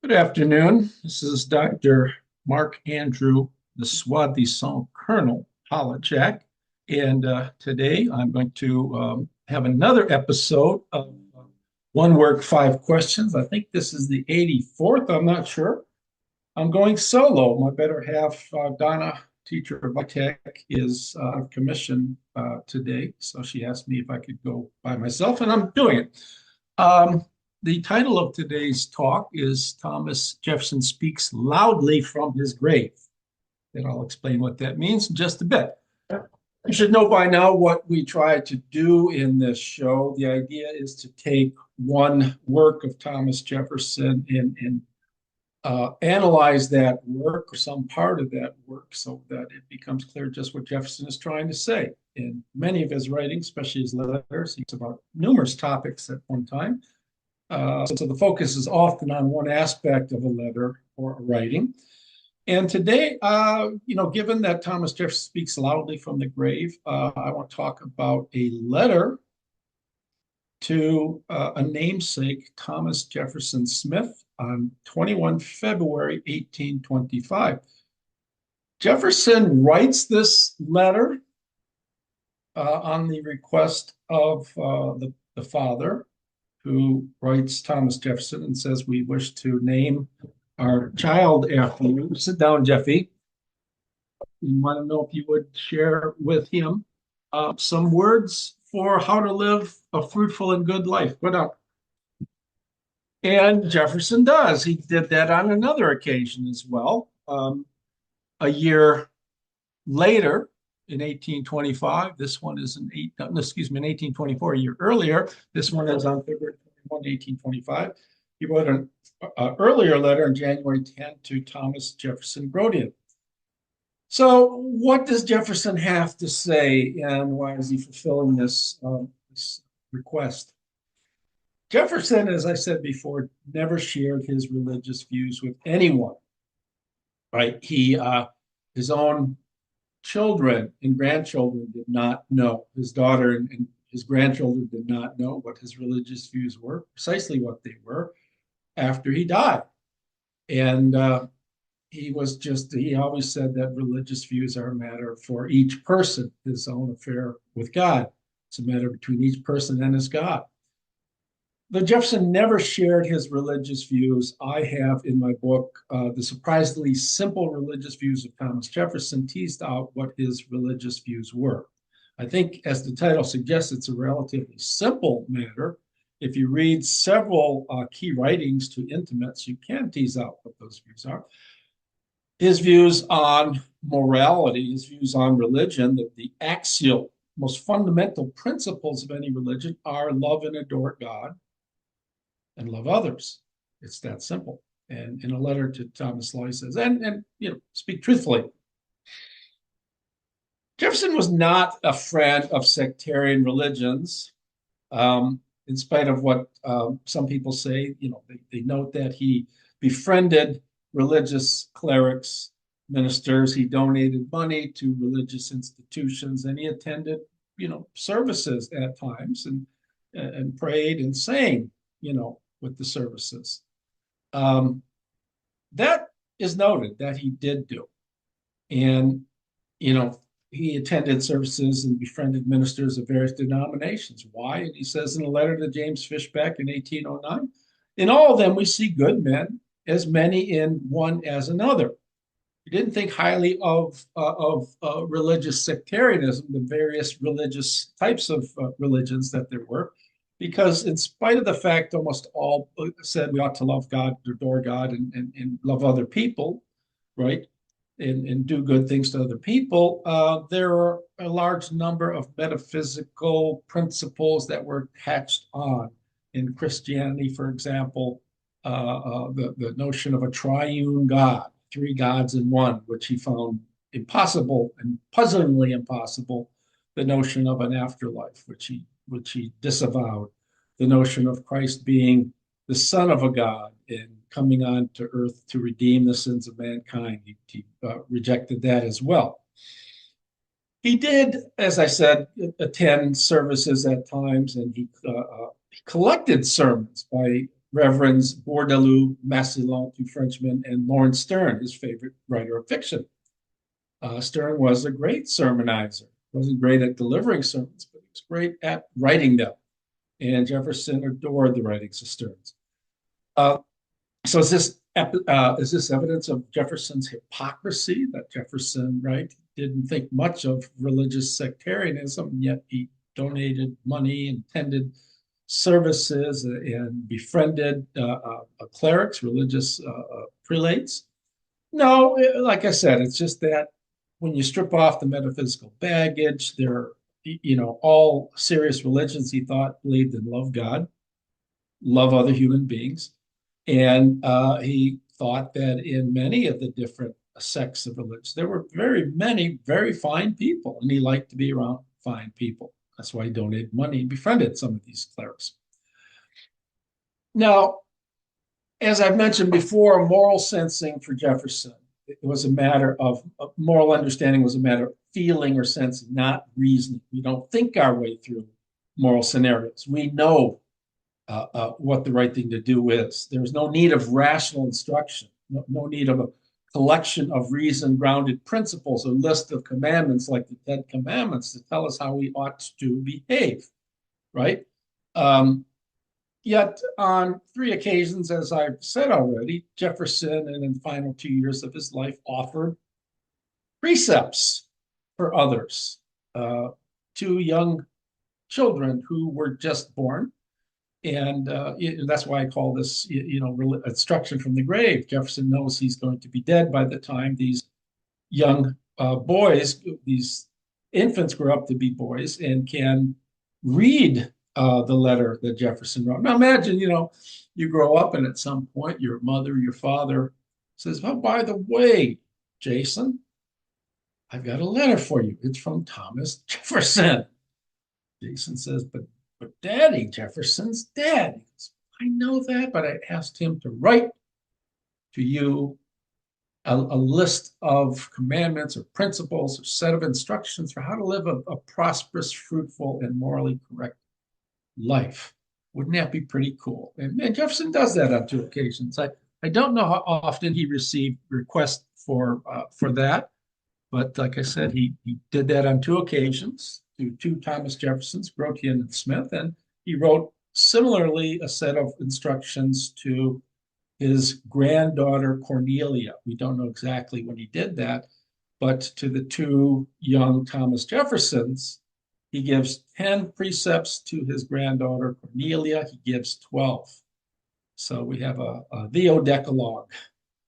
Good afternoon. This is Dr. Mark Andrew, the soi-disant Colonel Holowchak. And today I'm going to have another episode of One Work, Five Questions. I think this is the 84th. I'm not sure. I'm going solo. My better half, Donna, teacher of tech, is out of commission today. So she asked me if I could go by myself, and I'm doing it. Um, the title of today's talk is Thomas Jefferson Speaks Loudly from His Grave. And I'll explain what that means in just a bit. You should know by now what we try to do in this show. The idea is to take one work of Thomas Jefferson and analyze that work or some part of that work so that it becomes clear just what Jefferson is trying to say. In many of his writings, especially his letters, he's about numerous topics at one time. So the focus is often on one aspect of a letter or a writing. And today, given that Thomas Jefferson speaks loudly from the grave, I want to talk about a letter to a namesake, Thomas Jefferson Smith, on 21 February 1825. Jefferson writes this letter on the request of the father, who writes Thomas Jefferson and says, "We wish to name our child after you." Sit down, Jeffy. We want to know if you would share with him some words for how to live a fruitful and good life. Go down. And Jefferson does. He did that on another occasion as well. A year later, in 1825, this one is in 1824, a year earlier. This one is on February 21, 1825. He wrote an earlier letter on January 10 to Thomas Jefferson Grodian. So, what does Jefferson have to say, and why is he fulfilling this request? Jefferson, as I said before, never shared his religious views with anyone. Right? His own children and grandchildren did not know. His daughter and his grandchildren did not know what his religious views were, precisely what they were, after he died. And he always said that religious views are a matter for each person, his own affair with God. It's a matter between each person and his God. Though Jefferson never shared his religious views, I have in my book, The Surprisingly Simple Religious Views of Thomas Jefferson, teased out what his religious views were. I think, as the title suggests, it's a relatively simple matter. If you read several key writings to intimates, you can tease out what those views are. His views on morality, his views on religion, that the axial, most fundamental principles of any religion are love and adore God and love others. It's that simple. And in a letter to Thomas Loy says, and speak truthfully. Jefferson was not a friend of sectarian religions, in spite of what some people say. They note that he befriended religious clerics, ministers. He donated money to religious institutions, and he attended, services at times and prayed and sang, with the services. That is noted that he did do. And, he attended services and befriended ministers of various denominations. Why? And he says in a letter to James Fishback in 1809, in all of them we see good men, as many in one as another. He didn't think highly of religious sectarianism, the various religious types of religions that there were, because in spite of the fact almost all said we ought to love God, adore God, and love other people, right? And do good things to other people, there are a large number of metaphysical principles that were attached on. In Christianity, for example, the notion of a triune God, three gods in one, which he found impossible and puzzlingly impossible. The notion of an afterlife, which he disavowed. The notion of Christ being the Son of a God and coming on to earth to redeem the sins of mankind. He rejected that as well. He did, as I said, attend services at times, and he collected sermons by Reverends Bourdaloue, Massillon, two Frenchmen, and Lawrence Stern, his favorite writer of fiction. Stern was a great sermonizer. Wasn't great at delivering sermons, but he was great at writing them. And Jefferson adored the writings of Stearns. Uh, so is this evidence of Jefferson's hypocrisy that Jefferson, right, didn't think much of religious sectarianism, yet he donated money and attended services and befriended clerics, religious prelates? No, like I said, it's just that when you strip off the metaphysical baggage, all serious religions he thought believed in love God, love other human beings. And he thought that in many of the different sects of religion, there were very many very fine people, and he liked to be around fine people. That's why he donated money and befriended some of these clerics. Now, as I've mentioned before, moral sensing for Jefferson, it was a matter of moral understanding was a matter of feeling or sensing, not reasoning. We don't think our way through moral scenarios. We know what the right thing to do is. There's no need of rational instruction, no need of a collection of reason grounded principles, a list of commandments like the Ten Commandments to tell us how we ought to behave, right? Yet on three occasions, as I've said already, Jefferson, and in the final 2 years of his life, offered precepts for others. Two young children who were just born. And that's why I call this, instruction from the grave. Jefferson knows he's going to be dead by the time these young boys, these infants grow up to be boys and can read the letter that Jefferson wrote. Now imagine, you grow up and at some point your mother, your father says, "Oh, by the way, Jason, I've got a letter for you. It's from Thomas Jefferson." Jason says, but Daddy, Jefferson's dead. He goes, "I know that, but I asked him to write to you a list of commandments or principles or set of instructions for how to live a prosperous, fruitful, and morally correct life. Wouldn't that be pretty cool?" And Jefferson does that on two occasions. I don't know how often he received requests for that, but like I said, he did that on two occasions to two Thomas Jeffersons, Grotian and Smith, and he wrote similarly a set of instructions to his granddaughter Cornelia. We don't know exactly when he did that, but to the two young Thomas Jeffersons, he gives 10 precepts to his granddaughter Cornelia. He gives 12. So we have the decalogue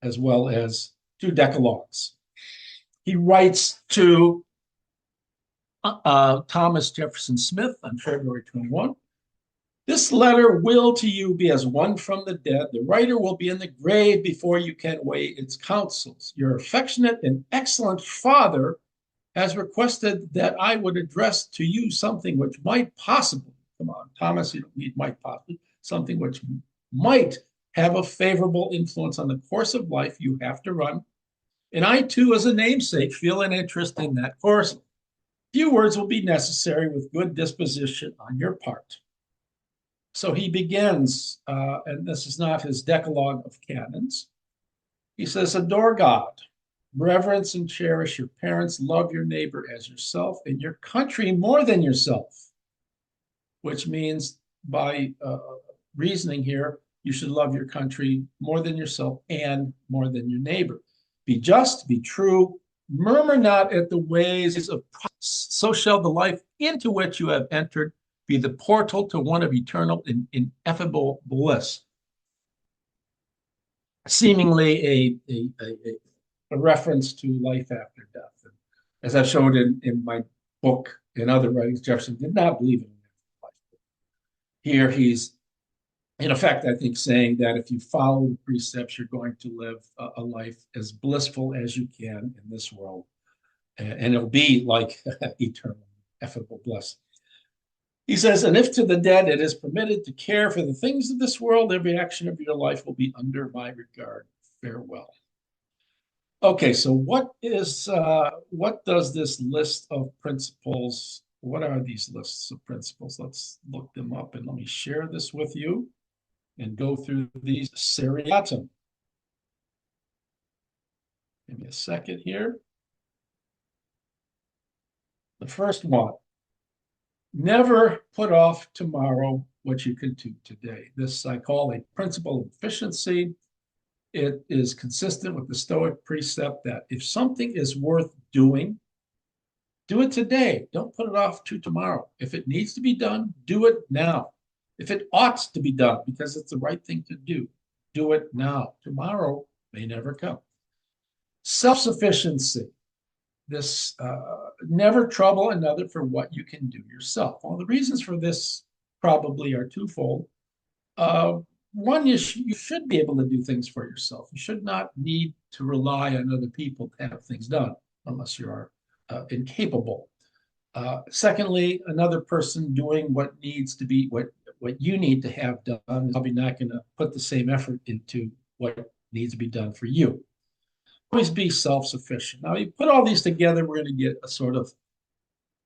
as well as two decalogues. He writes to Thomas Jefferson Smith on February 21. "This letter will to you be as one from the dead. The writer will be in the grave before you can weigh its counsels. Your affectionate and excellent father has requested that I would address to you something which might possibly," come on, Thomas, you don't need might possibly, "something which might have a favorable influence on the course of life you have to run. And I too, as a namesake, feel an interest in that course. Few words will be necessary with good disposition on your part." So he begins, and this is not his decalogue of canons. He says, "Adore God, reverence and cherish your parents, love your neighbor as yourself, and your country more than yourself," which means by reasoning here, you should love your country more than yourself and more than your neighbor. "Be just, be true, murmur not at the ways of so shall the life into which you have entered be the portal to one of eternal and ineffable bliss." Seemingly a reference to life after death. And as I showed in my book and other writings, Jefferson did not believe in life. Here he's, in effect, I think, saying that if you follow the precepts, you're going to live a life as blissful as you can in this world. And it'll be like eternal, ineffable bliss. He says, "And if to the dead it is permitted to care for the things of this world, every action of your life will be under my regard. Farewell." Okay, so what does this list of principles, what are these lists of principles? Let's look them up and let me share this with you. and go through these seriatim. Give me a second here. The first one, never put off tomorrow what you can do today. This I call a principle of efficiency. It is consistent with the Stoic precept that if something is worth doing, do it today. Don't put it off to tomorrow. If it needs to be done, do it now. If it ought to be done because it's the right thing to do it now. Tomorrow may never come. Self-sufficiency. This never trouble another for what you can do yourself. Well, the reasons for this probably are twofold. One, you should be able to do things for yourself. You should not need to rely on other people to have things done unless you are incapable. Secondly, another person doing what needs to be what you need to have done is probably not going to put the same effort into what needs to be done for you. Always be self-sufficient. Now, you put all these together, we're going to get a sort of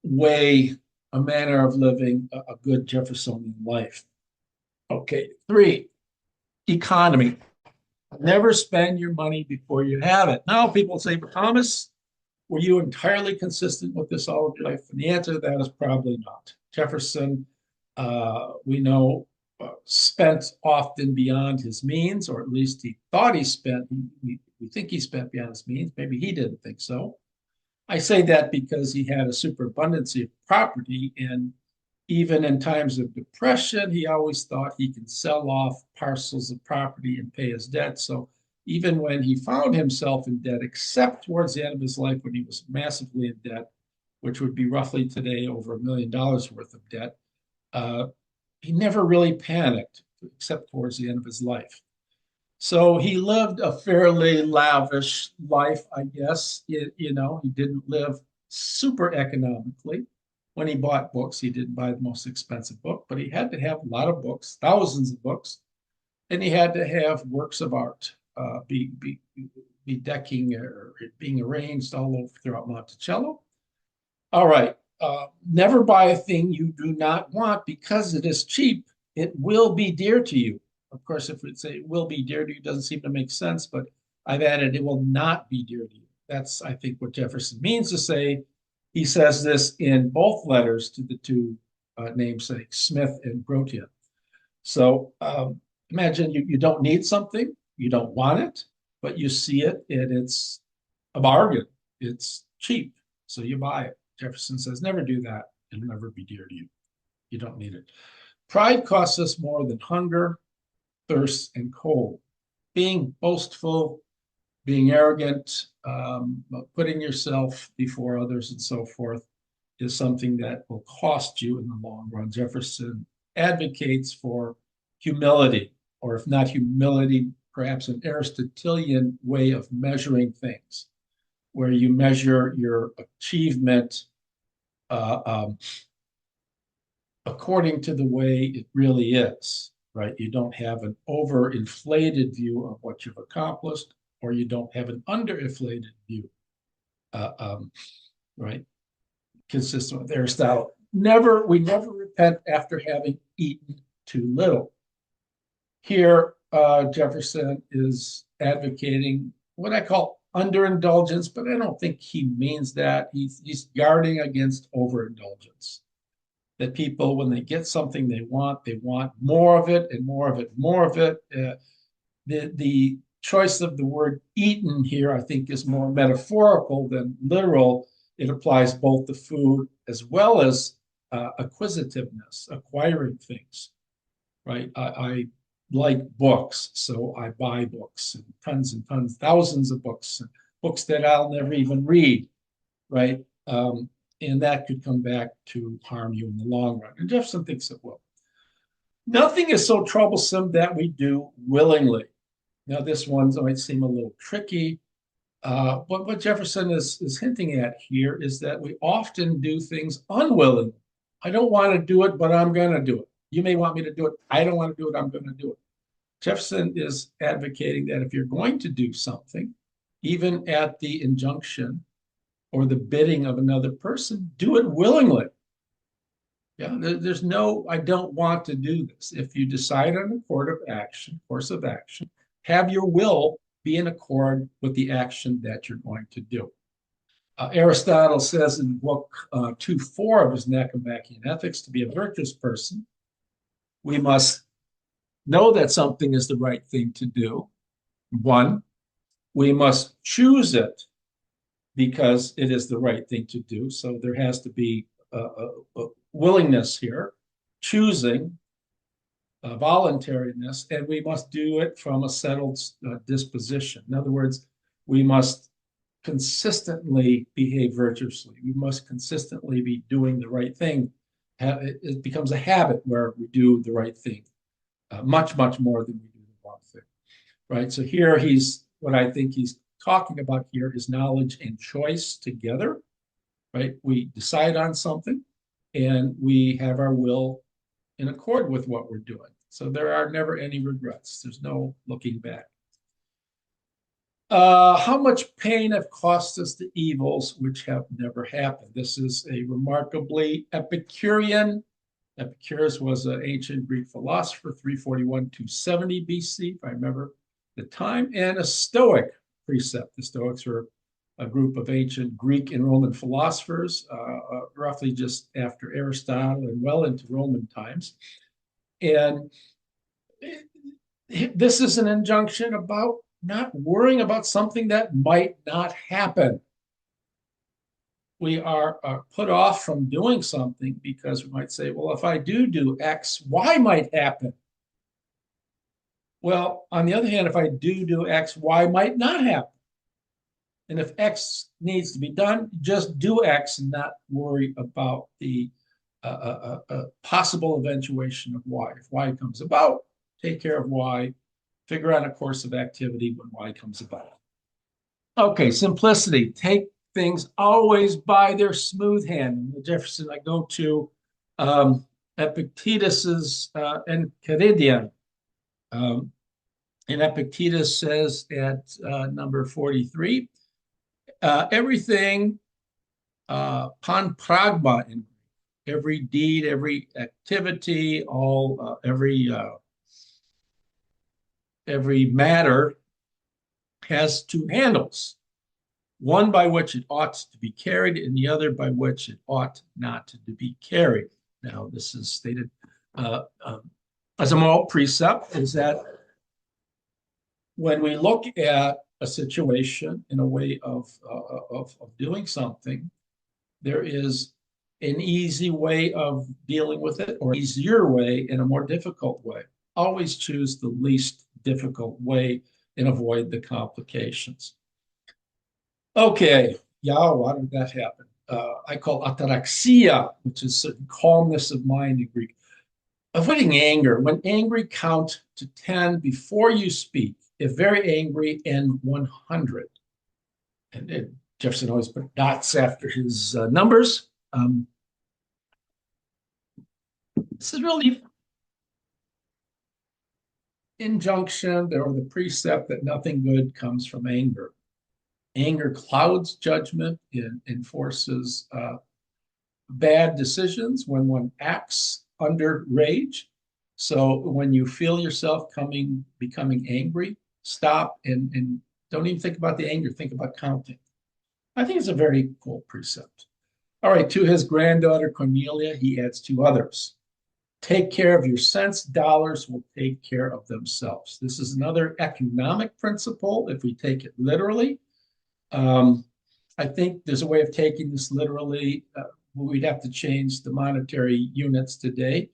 way, a manner of living a good Jeffersonian life. Okay, 3, economy. Never spend your money before you have it. Now, people say, but Thomas, were you entirely consistent with this all of your life? And the answer to that is probably not. Jefferson, we know, spent often beyond his means, or at least he thought he spent. We think he spent beyond his means. Maybe he didn't think so. I say that because he had a superabundance of property, and even in times of depression, he always thought he could sell off parcels of property and pay his debt. So even when he found himself in debt, except towards the end of his life when he was massively in debt, which would be roughly today over $1 million worth of debt, he never really panicked, except towards the end of his life. So he lived a fairly lavish life, I guess. He didn't live super economically. When he bought books, he didn't buy the most expensive book, but he had to have a lot of books, thousands of books, and he had to have works of art be decking or being arranged all over throughout Monticello. All right. Never buy a thing you do not want because it is cheap. It will be dear to you. Of course, if it's it will be dear to you, doesn't seem to make sense, but I've added it will not be dear to you. That's, I think, what Jefferson means to say. He says this in both letters to the two namesakes, Smith and Grotian. So imagine you don't need something, you don't want it, but you see it and it's a bargain. It's cheap, so you buy it. Jefferson says, never do that. It'll never be dear to you. You don't need it. Pride costs us more than hunger, thirst, and cold. Being boastful, being arrogant, putting yourself before others and so forth is something that will cost you in the long run. Jefferson advocates for humility, or if not humility, perhaps an Aristotelian way of measuring things, where you measure your achievement according to the way it really is, right? You don't have an overinflated view of what you've accomplished, or you don't have an underinflated view, right? Consistent with Aristotle. We never repent after having eaten too little. Here, Jefferson is advocating what I call underindulgence, but I don't think he means that. He's guarding against overindulgence. That people, when they get something they want more of it and more of it, more of it. The choice of the word eaten here, I think, is more metaphorical than literal. It applies both to food as well as acquisitiveness, acquiring things, right? I like books, so I buy books and tons, thousands of books, books that I'll never even read, right? And that could come back to harm you in the long run. And Jefferson thinks it will. Nothing is so troublesome that we do willingly. Now, this one might seem a little tricky, but what Jefferson is hinting at here is that we often do things unwillingly. I don't want to do it, but I'm going to do it. You may want me to do it. I don't want to do it. I'm going to do it. Jefferson is advocating that if you're going to do something, even at the injunction or the bidding of another person, do it willingly. Yeah, there's no, I don't want to do this. If you decide on a course of action, have your will be in accord with the action that you're going to do. Aristotle says in book 2.4 of his Nicomachean Ethics, to be a virtuous person, we must know that something is the right thing to do. One, we must choose it because it is the right thing to do. So there has to be a willingness here, choosing, voluntariness, and we must do it from a settled disposition. In other words, we must consistently behave virtuously. We must consistently be doing the right thing. It becomes a habit where we do the right thing much, much more than we do the wrong thing, right? So here what I think he's talking about here is knowledge and choice together, right? We decide on something and we have our will in accord with what we're doing. So there are never any regrets. There's no looking back. How much pain have cost us the evils which have never happened? This is a remarkably Epicurean. Epicurus was an ancient Greek philosopher, 341 to 70 BC, if I remember the time, and a Stoic precept. The Stoics were a group of ancient Greek and Roman philosophers, roughly just after Aristotle and well into Roman times. And this is an injunction about not worrying about something that might not happen. We are put off from doing something because we might say, well, if I do X, Y might happen. Well, on the other hand, if I do X, Y might not happen. And if X needs to be done, just do X and not worry about the possible eventuation of Y. If Y comes about, take care of Y, figure out a course of activity when Y comes about. Okay, simplicity. Take things always by their smooth hand. In Jefferson, I go to Epictetus's Enchiridion. And Epictetus says at number 43, everything pan pragma, in every deed, every activity, every matter has two handles, one by which it ought to be carried and the other by which it ought not to be carried. Now, this is stated as a moral precept, is that when we look at a situation in a way of doing something, there is an easy way of dealing with it or easier way and a more difficult way. Always choose the least difficult way and avoid the complications. Okay, yeah, why did that happen? I call ataraxia, which is calmness of mind in Greek. Avoiding anger. When angry, count to 10 before you speak. If very angry, end 100. And Jefferson always put dots after his numbers. This is really injunction or the precept that nothing good comes from anger. Anger clouds judgment and enforces bad decisions when one acts under rage. So when you feel yourself becoming angry, stop and don't even think about the anger, think about counting. I think it's a very cool precept. All right, to his granddaughter Cornelia, he adds two others. Take care of your cents, dollars will take care of themselves. This is another economic principle if we take it literally. I think there's a way of taking this literally. We'd have to change the monetary units today.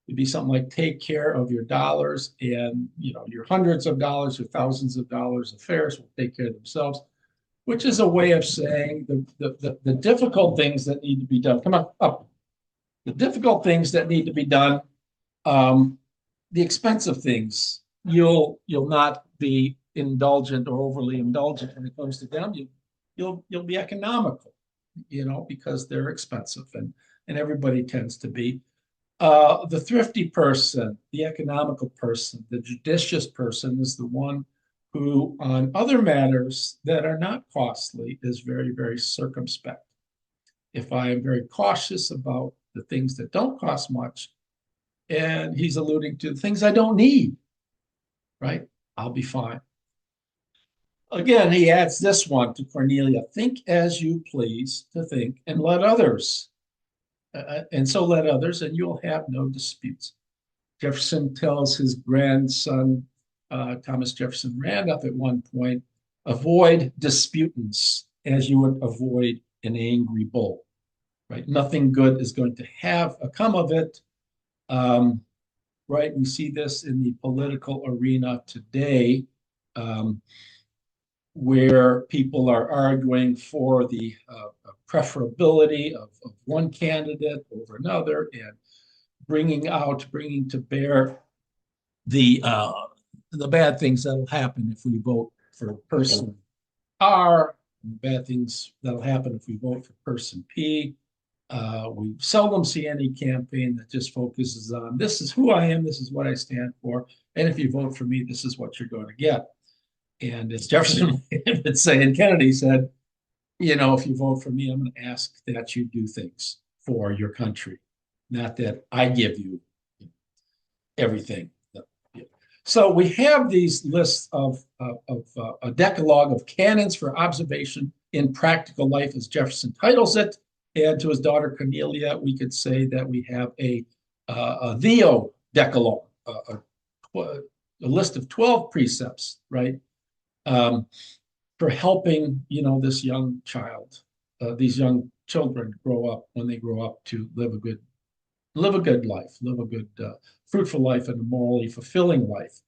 It'd be something like take care of your dollars, and your hundreds of dollars or thousands of dollars affairs will take care of themselves, which is a way of saying the difficult things that need to be done. Come on, up. The difficult things that need to be done, the expensive things, you'll not be indulgent or overly indulgent when it comes to them. You'll be economical, because they're expensive, and everybody tends to be. The thrifty person, the economical person, the judicious person is the one who, on other matters that are not costly, is very, very circumspect. If I am very cautious about the things that don't cost much. And he's alluding to the things I don't need, right? I'll be fine. Again, he adds this one to Cornelia: think as you please to think, and let others, and so let others, and you'll have no disputes. Jefferson tells his grandson, Thomas Jefferson Randolph, at one point, avoid disputants as you would avoid an angry bull, right? Nothing good is going to have come of it. Right? We see this in the political arena today, where people are arguing for the preferability of one candidate over another, and bringing to bear the bad things that'll happen if we vote for person R, and bad things that'll happen if we vote for person P. We seldom see any campaign that just focuses on this is who I am, this is what I stand for, and if you vote for me, this is what you're going to get. And as Jefferson would say, and Kennedy said, if you vote for me, I'm going to ask that you do things for your country, not that I give you everything. So we have these lists of a decalogue of canons for observation in practical life, as Jefferson titles it. And to his daughter Cornelia, we could say that we have a Theo decalogue, a list of 12 precepts, right? For helping, this young child, these young children grow up, when they grow up, to live a good life, live a good, fruitful life, and a morally fulfilling life.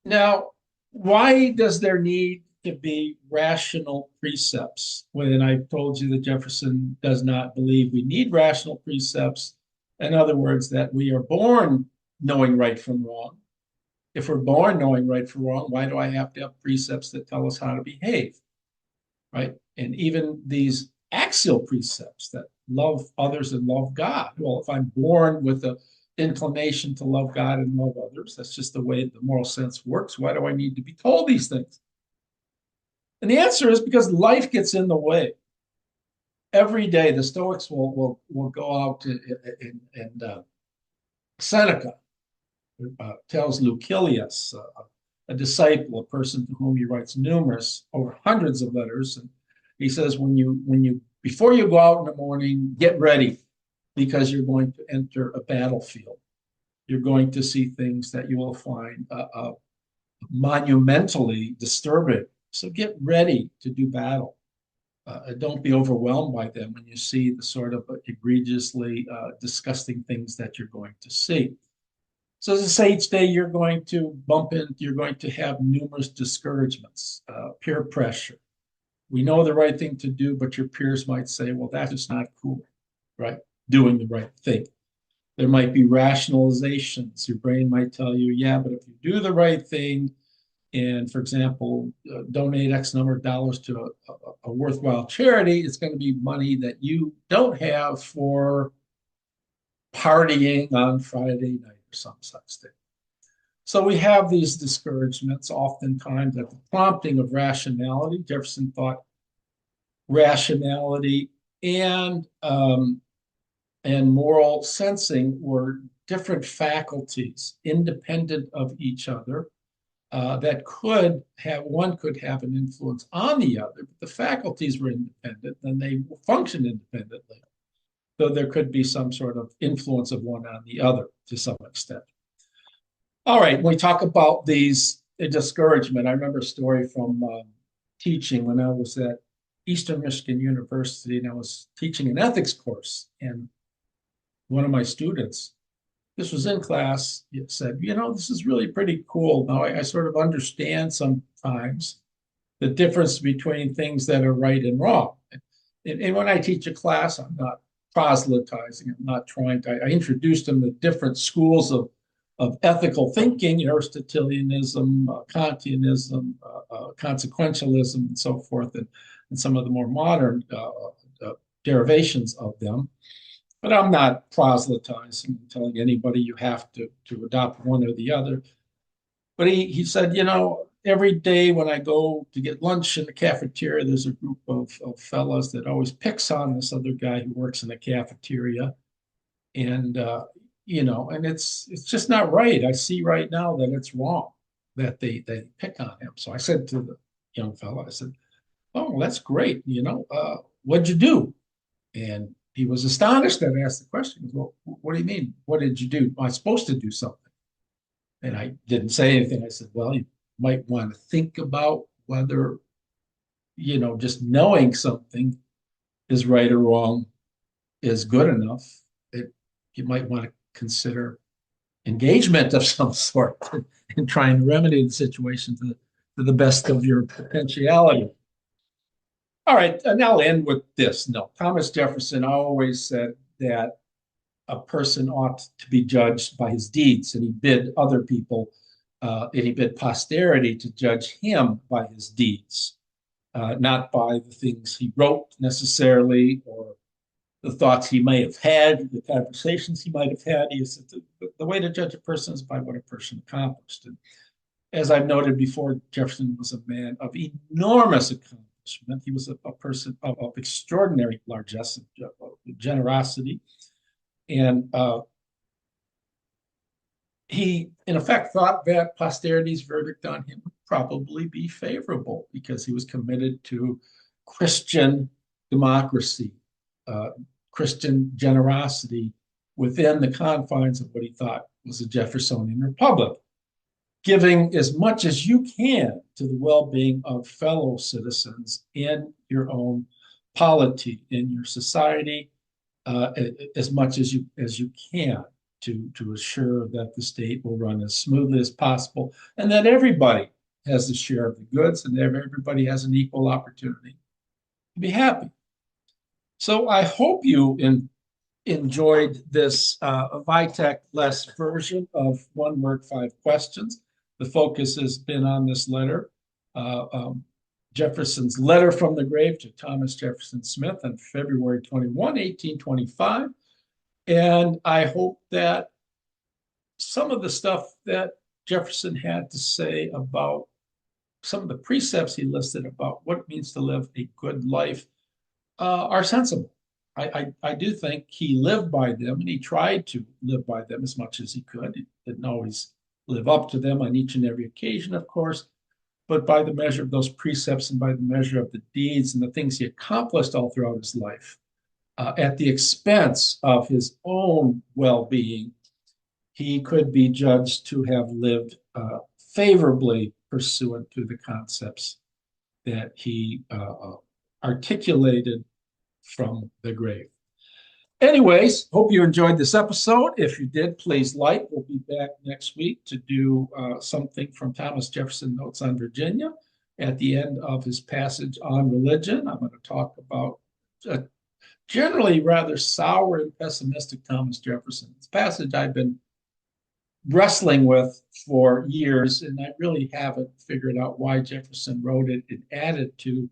Now, why does there need to be rational precepts when I've told you that Jefferson does not believe we need rational precepts? In other words, that we are born knowing right from wrong. If we're born knowing right from wrong, why do I have to have precepts that tell us how to behave, right? And even these axial precepts that love others and love God. Well, if I'm born with the inclination to love God and love others, that's just the way the moral sense works. Why do I need to be told these things? And the answer is because life gets in the way. Every day, the Stoics will go out and Seneca tells Lucilius, a disciple, a person to whom he writes numerous, over hundreds of letters, and he says, before you go out in the morning, get ready, because you're going to enter a battlefield. You're going to see things that you will find monumentally disturbing. So get ready to do battle. Don't be overwhelmed by them when you see the sort of egregiously disgusting things that you're going to see. So as I say, each day you're going to you're going to have numerous discouragements, peer pressure. We know the right thing to do, but your peers might say, well, that is not cool, right? Doing the right thing. There might be rationalizations. Your brain might tell you, yeah, but if you do the right thing and, for example, donate X number of dollars to a worthwhile charity, it's going to be money that you don't have for partying on Friday night or some such thing. So we have these discouragements, oftentimes at the prompting of rationality. Jefferson thought rationality and moral sensing were different faculties, independent of each other, that one could have an influence on the other, but the faculties were independent and they function independently, though there could be some sort of influence of one on the other to some extent. All right, when we talk about these discouragement, I remember a story from teaching when I was at Eastern Michigan University, and I was teaching an ethics course, and one of my students, this was in class, said, this is really pretty cool. Now I sort of understand sometimes the difference between things that are right and wrong. And when I teach a class, I'm not proselytizing. I'm not trying to, I introduced them to different schools of ethical thinking, Aristotelianism, Kantianism, consequentialism, and so forth, and some of the more modern derivations of them. But I'm not proselytizing, telling anybody you have to adopt one or the other. But he said, every day when I go to get lunch in the cafeteria, there's a group of fellas that always picks on this other guy who works in the cafeteria. And and it's just not right. I see right now that it's wrong that they pick on him. So I said to the young fellow, I said, "Oh, that's great. What'd you do?" And he was astonished that I asked the question. He goes, "Well, what do you mean? What did you do? Am I supposed to do something?" And I didn't say anything. I said, "Well, you might want to think about whether, just knowing something is right or wrong is good enough. It, you might want to consider engagement of some sort in trying to remedy the situation to the best of your potentiality." All right, and I'll end with this. No, Thomas Jefferson always said that a person ought to be judged by his deeds, and he bid other people, and he bid posterity to judge him by his deeds, not by the things he wrote necessarily or the thoughts he may have had, the conversations he might have had. He said the way to judge a person is by what a person accomplished. And as I've noted before, Jefferson was a man of enormous accomplishment. He was a person of extraordinary largesse, generosity, and he, in effect, thought that posterity's verdict on him would probably be favorable because he was committed to Christian democracy, uh, Christian generosity within the confines of what he thought was a Jeffersonian republic, giving as much as you can to the well-being of fellow citizens in your own polity, in your society, uh, as much as you can to assure that the state will run as smoothly as possible and that everybody has a share of the goods and that everybody has an equal opportunity to be happy. So I hope you enjoyed this Vitek less version of One Word, Five Questions. The focus has been on this letter, uh, um, Jefferson's letter from the grave to Thomas Jefferson Smith on February 21, 1825. And I hope that some of the stuff that Jefferson had to say about some of the precepts he listed about what it means to live a good life are sensible. I do think he lived by them and he tried to live by them as much as he could. He didn't always live up to them on each and every occasion, of course, but by the measure of those precepts and by the measure of the deeds and the things he accomplished all throughout his life, at the expense of his own well being, he could be judged to have lived favorably pursuant to the concepts that he articulated from the grave. Anyways, hope you enjoyed this episode. If you did, please like. We'll be back next week to do something from Thomas Jefferson Notes on Virginia. At the end of his passage on religion, I'm going to talk about a generally rather sour and pessimistic Thomas Jefferson. It's a passage I've been wrestling with for years, and I really haven't figured out why Jefferson wrote it and added to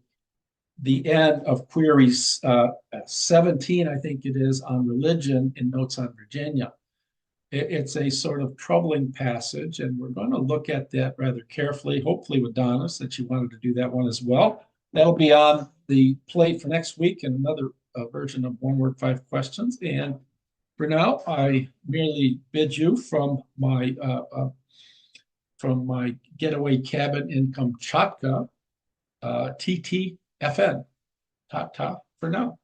the end of queries 17, I think it is, on religion in Notes on Virginia. It's a sort of troubling passage, and we're going to look at that rather carefully, hopefully with Donna, since she wanted to do that one as well. That'll be on the plate for next week and another version of One Word, Five Questions. And for now, I merely bid you from my getaway cabin in Kamchatka, TTFN. Ta ta for now.